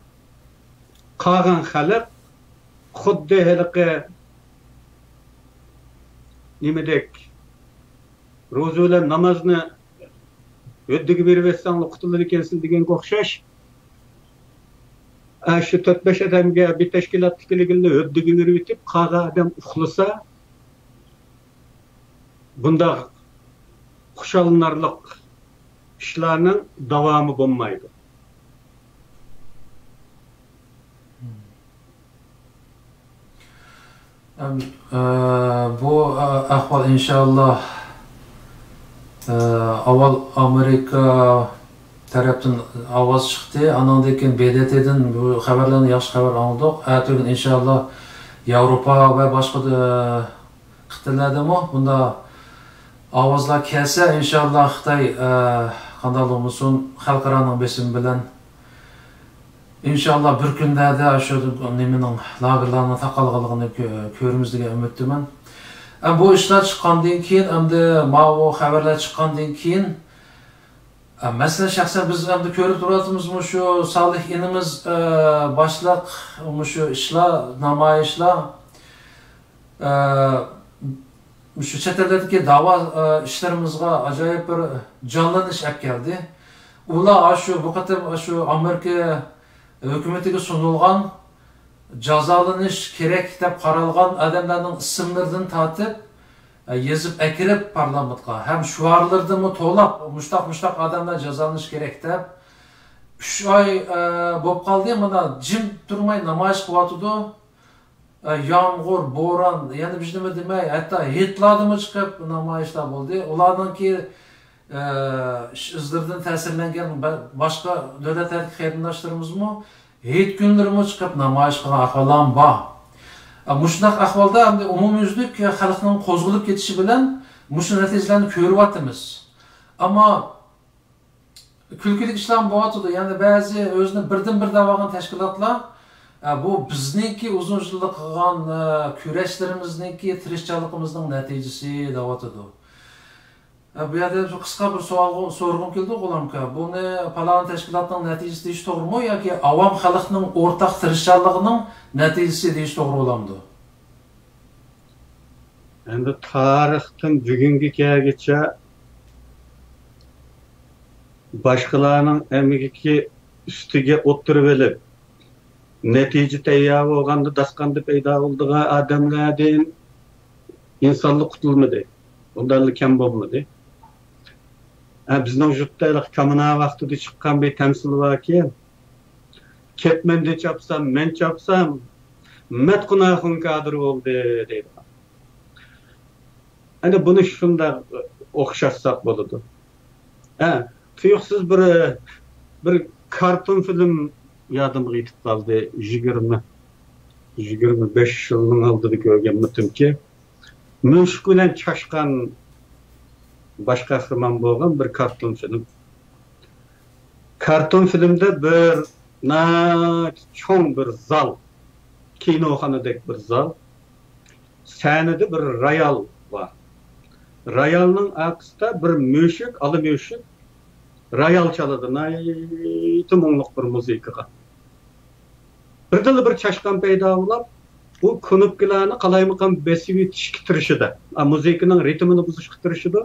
kagan halk xuddi halkı nimedek rozular namazını öddüğü bir vesanlı kutulur ikensin degen kokşaş, şu 4-5 adamga bir teşkilat tikiligini öddüğü bir bitip, kaga adam uxlasa, bunda xuşalınarlık işlerinin davamı bulmaydı. Bu ahval inşallah avval Amerika tarafdan ovoz chiqdi, andan keyin BDT'dan bu xabarlarni yaxshi xabar oldik. Ertaga inshaalloh Yevropa va boshqa qit'alardami bunda ovozlar kelsa, inshaalloh Xitoy qanday bo'lmasin xalqaro besim bilan inshaalloh bir kunlarda shu nimaning lagerlarni taqalganligini ko'ramiz degan umiddaman. Bu ishlar chiqqandan keyin, endi bu xabarlar chiqqandan keyin mesela şahsen biz endi ko'rib turyapmizmi shu Salih inimiz boshliq shu ishlar, namoyishlar shu chet eldagi da'vo ishlarimizga ajoyib bir jonlanish olib keldi. Ular shu bu qator shu Amerika hukumatiga sunilgan jazolanish kerak deb qaralgan odamlarning ismlaridan tortib yazıp ekirip parlamentga hem şuarlarda mı to'lab muştaq adamlar jazolanish kerak deb 3 oy bo'lib qoldi. Mana jim turmay namoyish qilyotdi. Yağmur, bo'ron, yana biz nima demay, hatto hitlarmi chiqib namoyishlar bo'ldi. Ularninki izlardan ta'sirlangan boshqa davlatlardagi qarindoshlarimiz-mi hit kunlarmi chiqib namoyish qilgan ahvolam bor. Mushunaq ahvolda hamda umumyuzlik xalqning qo'zg'alib ketishi bilan mushu natijalarni ko'ryapmiz. Ammo kulkilik ishlar bo'lyapti. Ya'ni ba'zi o'zini birdan bir da'vogan tashkilotlar Bu bizniki uzun yıllık kılgan küreşlerimizniki, tirişçalıkımızın neticesi davatıdı. Bu yerde kısa bir sual sorgum keldi Gulamka. Bunu palan teşkilatının neticesi deyiş doğru mu yoki avam halkının ortak tirişçalığının neticesi deyiş doğru olamdı? Endi tarixdan bugungi kagacha boshqalarning emgiki ustiga o'tirib olib, natija tayyor bo'lganda dasqanda paydo bo'lgan odamlardan insonlik qutulmadi. Undan kam bo'lmadi. Bizning yurtda kommunal vaqtida chiqqan bir tamsil borki, ketmanda chopsam, men chopsam, matqunaxun kadr bo'ldi deydi. Hani bunu şunda okşatsak boludu. Tuyuksuz bir karton film yadımga yetip kaldı. 25 yılının aldığı görgenmedim ki. Müşkülen çaşkan baş kahraman bo'lgan bir karton film. Karton filmde bir çoğun bir zal. Kinoxonadek bir zal. Sahnede bir royal var. Royalның aqsida bir müşük, alı müşük royal çaladı. Nayti мұңлық bir muzikaga. Birden bir çaşkan payda bo'lib, bu knopkalarni qalaymaqan besib yetishga tirishidi. Muzikaning ritmini buzishga tirishidi.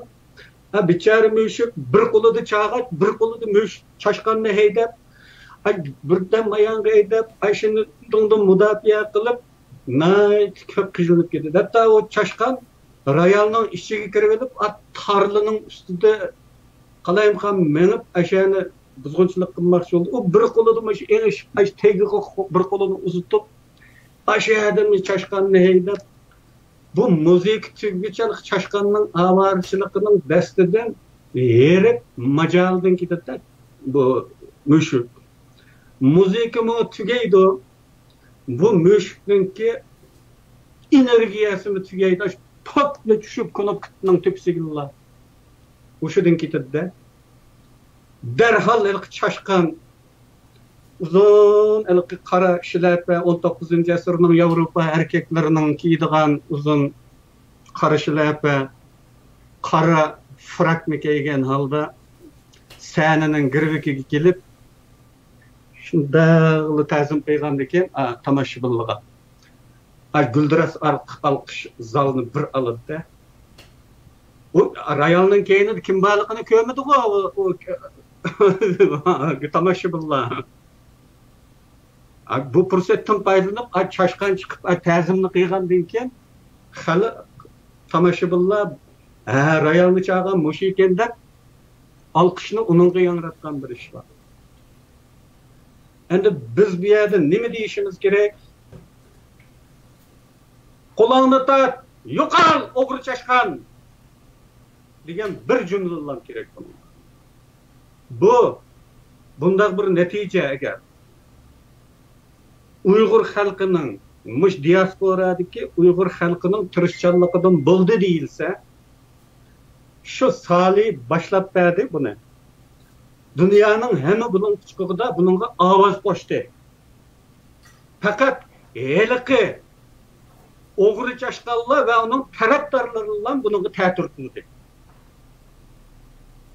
Bichara müşük bir qo'lida chag'at, bir qo'lida müşük çaşkanni haydab, birdan mayanga haydab, shuni dingdim mudofiya qilib, nayti ko'p qiynalib ketadi. Hatta o çaşkan Royalның içine kirip tarlının üstünde qalayımqan menip aşağını buzgunçılık qılmakçı oldu. O bir qolunu tegi bir qolunu uzutup aşağıdan çaşkanını heydep bu müzik tügüçalık çaşkanının avarçılığının desteden yerip macaldan kitapta bu müşük. Müzikimi tügeydi o. Bu müşükünki energiyasını tügeydi. Patla düşüp knopkanın tepsigiler. Uşudun kitapda. Derhal ilk çaşkan uzun ilk qara şilapa 19. asırның Avrupa erkeklerinin kiydigan uzun qara şilapa, qara frakni kiygan halda sahnenin girvikiga kelib shundaqli ta'zim qilgan ekan tomoshabinlarga. Güldiras alqış zalını bir alıdı. O Royalның keyinide kim balıqını kömedi o tomoshabinlar. Bu fursatdan foydalanib çaşkan chiqib ta'zimni qilgandan keyin hali tomoshabinlar Royalni chaqan mush ekan deb alqishni uningga yangratgan bir ish bor. Endi biz bu yerda nima deyishimiz kerak? Qo'lingni tat, yo'qol, o'g'ri chashqan degan bir jumlalar kerak bo'ladi. Bunday bir natija agar Uyg'ur xalqining mush diasporadagi Uyg'ur xalqining tirishchanligidan bo'ldi deyilsa, shu Salih boshlab berdi buni. Dunyoning hamma buning chiqig'ida buningga ovoz qo'shdi. Faqat eliqi Oğru çaşqallar ve onun taraftarlarından bunu ta'tir qildi.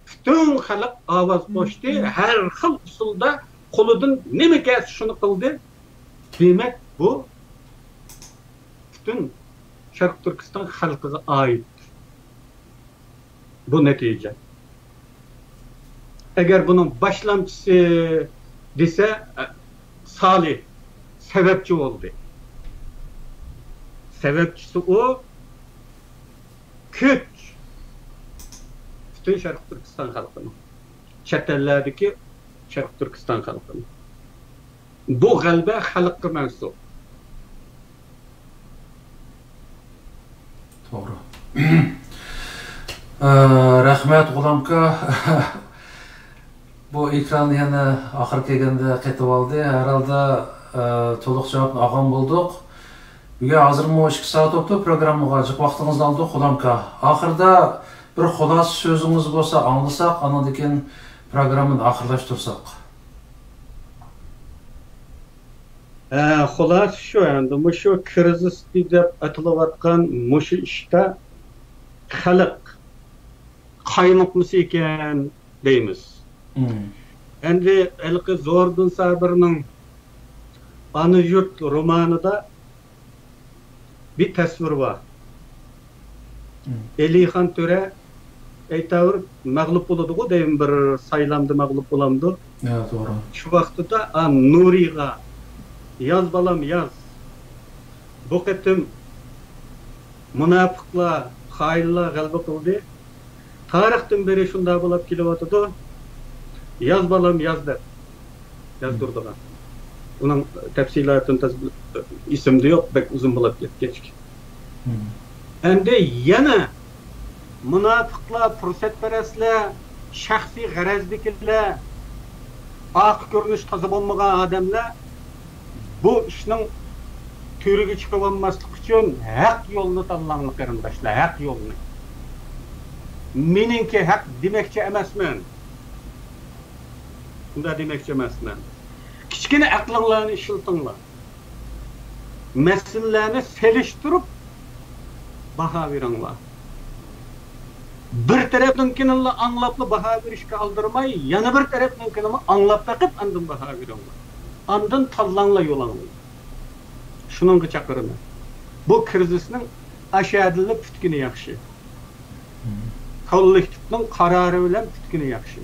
Bütün xalq ovoz qo'shdi, har xil usulda qo'lidan nima kelsa shuni qildi. Demak, bu bütün Sharq Turkiston xalqiga oid. Bu natija. Agar bunun boshlamchisi desa, Salih sababchi bo'ldi. Sebepçisi o köç. Bütün Şarkı Türkistan halkının. Çetellerdeki Şarkı Türkistan halkının. Bu galiba halkı mensup. Doğru. Rahmet Gulamka. Bu ekran yana ahir kelganda ketib oldi. Herhalde to'liq javobni olgan bo'ldik. Bugun hozir 2 soat o'tdi programmaga jiq vaqtingizni oldik Gulamka. Oxirida bir xulos so'zingiz bo'lsa anglasak, andan keyin programmani oxirlashtirsak. Xulos şu endi mushu krizis deb atalayotgan mushu ishda xalq qaynoqmasa ekan deymiz. Endi ilqi Zo'rdin Sabirning Ana Yurt romanida bir tasvir var. Elixan Töre aytavur mag'lub bo'ladi-ku, deyim bir saylamda mag'lub bo'lamdi. Evet, doğru. Şu vaqtida Nuriga yaz balam yaz. Bu qatim munofiqlar, xayrlar g'alaba qildi. Tarixdan beri shunday bo'lib kelyapti. Yaz balam yaz deb yozdirdilar. Uning tafsilotini isimda yo'q, bek uzun bo'lib ketgan. Endi yana munofiqlar, fursatparastlar, shaxsiy g'arazdikilar, oq ko'rinish toza bo'lmagan odamlar bu ishning turiga chiqib olmaslik uchun haq yo'lni tanlanglar qarindoshlar, haq yo'lni. Meningki haq demoqchi emasman. Bunda demoqchi emasman. Kichkina aqlinglarni ishiltinglar. Masalalarni selishtirib baho beringlar. Bir tarafdan anglab baho berishga aldirmay, yana bir tarafdan anglab taqib andan baho beringlar. Andan tanlanglar yo'linglar. Shuningga chaqiraman. Bu krizisning ashadili putkini yaxshi. Kollektivning qarori bilan putkini yaxshi.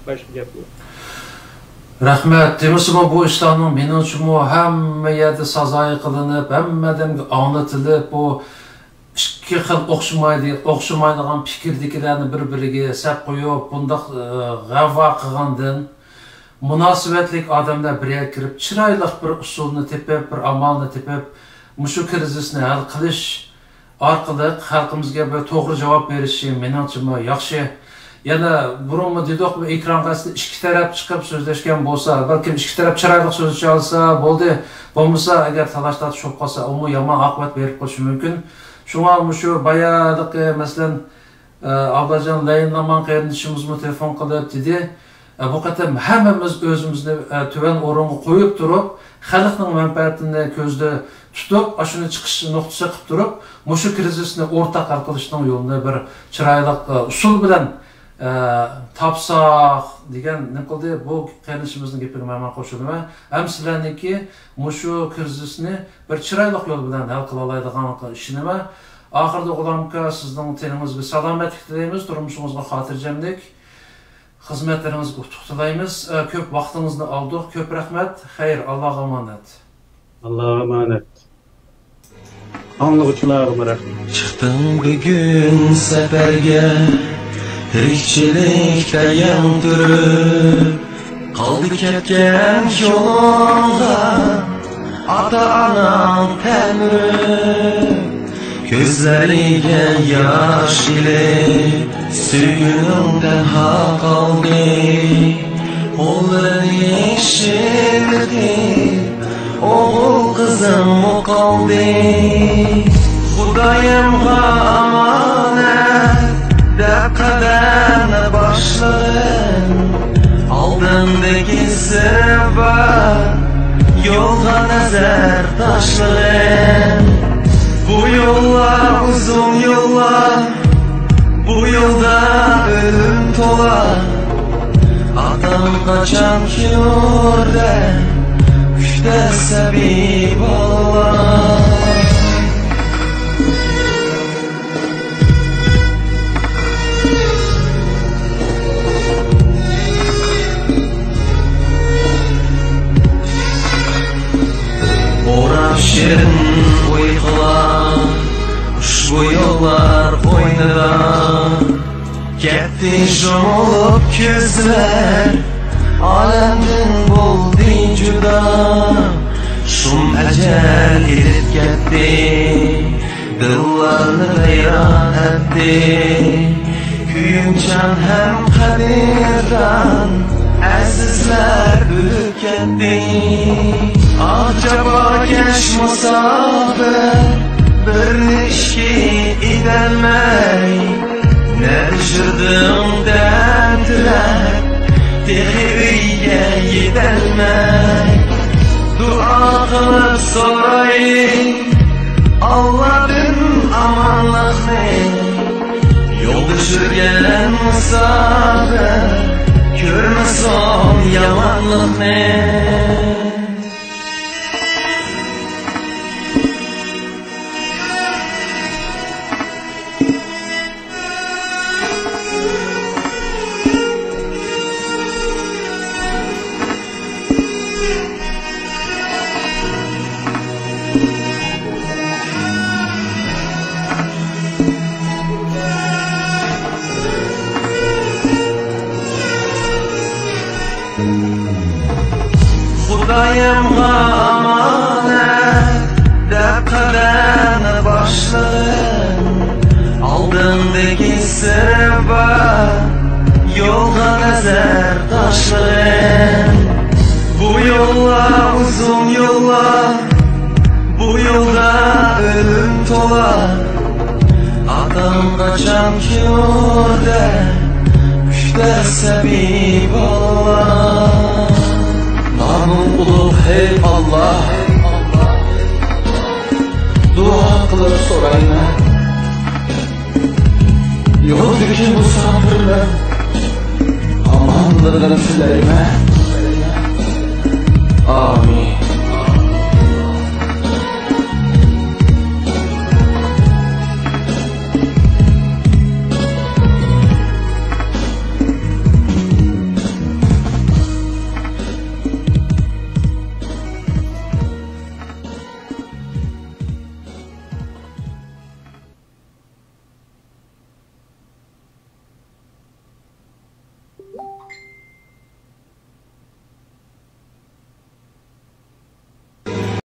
Başka gap yo'q. Rahmat. Demisimi bu ishlarning menimcha hamma yerda sazoyi qilinib, hammadan anglatilib, bu ikki xil o'xshamaydigan fikrdagilarni bir-biriga sap qo'yib, bundaq g'avva qilgandan munosabatlik odamlar birga kirib, chiroyli bir usulni tepib, bir amalni tepib, mushu krizisni hal qilish orqali xalqimizga bir to'g'ri javob berishi menimcha yaxshi. Yana burunmi dedik, ekran qarshısida ikki taraf chiqib so'zlashgan bo'lsa, balki ikki taraf chiroyli so'zlasha olsa bo'ldi. Bo'lmasa, agar talashlar tushib qolsa, u yomon oqibat berib qo'yishi mumkin. Shunga shu bayaqi masalan Ablajon Layinlaman qarindishimizmi telefon qilib dedi, bu qatam hammamiz o'zimizni tuvan o'ringa qo'yib turib, xalqning manfaatini ko'zda tutib, shuni chiqish nuqtasi qilib turib, mushu krizisni o'rtaq hal qilishning yo'lini bir chiroyli usul bilan tapsaq degan nima qildi, bu qarindishimizning gapiga men qo'shilaman. Ham sizlarniki mushu krizisni bir chiroyli yo'l bilan hal qila oladigan ishini oxirida G'ulomka sizning teningizga salomatlik tilaymiz, turmushingizga xotirjamlik, xizmatlaringizga utuq tilaymiz. Ko'p vaqtingizni oldik. Ko'p rahmat. Xayr, Allohga omonat. Allohga omonat. Anglag'uchilarga rahmat. Chiqdim bugun safarga, tirikchilikda yantirib, qoldi ketgan yo'lga ota-onam ta'miri. Gözleriga yosh ilib, suyunimda qaldi, qo'llarini eshitdi, o'g'il qizim qoldi. Xudoyimga omonat deb qadam boshladim, oldindagi sirbar yo'lga nazar tashladim. Bu yollar uzun yollar, bu yolda ölüm tolar. Atam kaçan kilorda, üçte sebi bağlar. Oran şirin uykular, ushbu yollar qo'ynida ketdi shumulib ko'zlar, olamdan bo'ldi juda. Shum ajal etib ketdi, dillarni vayron etdi. Kuyimchan ham qadirdan azizlar o'lib ketdi. Acaba geç musafir bir işki edemey, ne düşürdüm dertler, tehi üye gidelmey. kılıp sorayım, Allah'ın amanlık ne? Yol düşürgen musafir, görmeson yamanlık ne? Xudayımğa amanet deb qadamni boshladim, oldindagi sirba yo'lga nazar tashladim. Bu yo'llar uzun yo'llar, bu yo'lda o'lim to'lar. Atam qachonki o'rda uchta sabiy bolalar. Namın uluq hey Allah, dua qilib so'rayman, yo'ldagi musofirlar amonligini tilayman. Amin.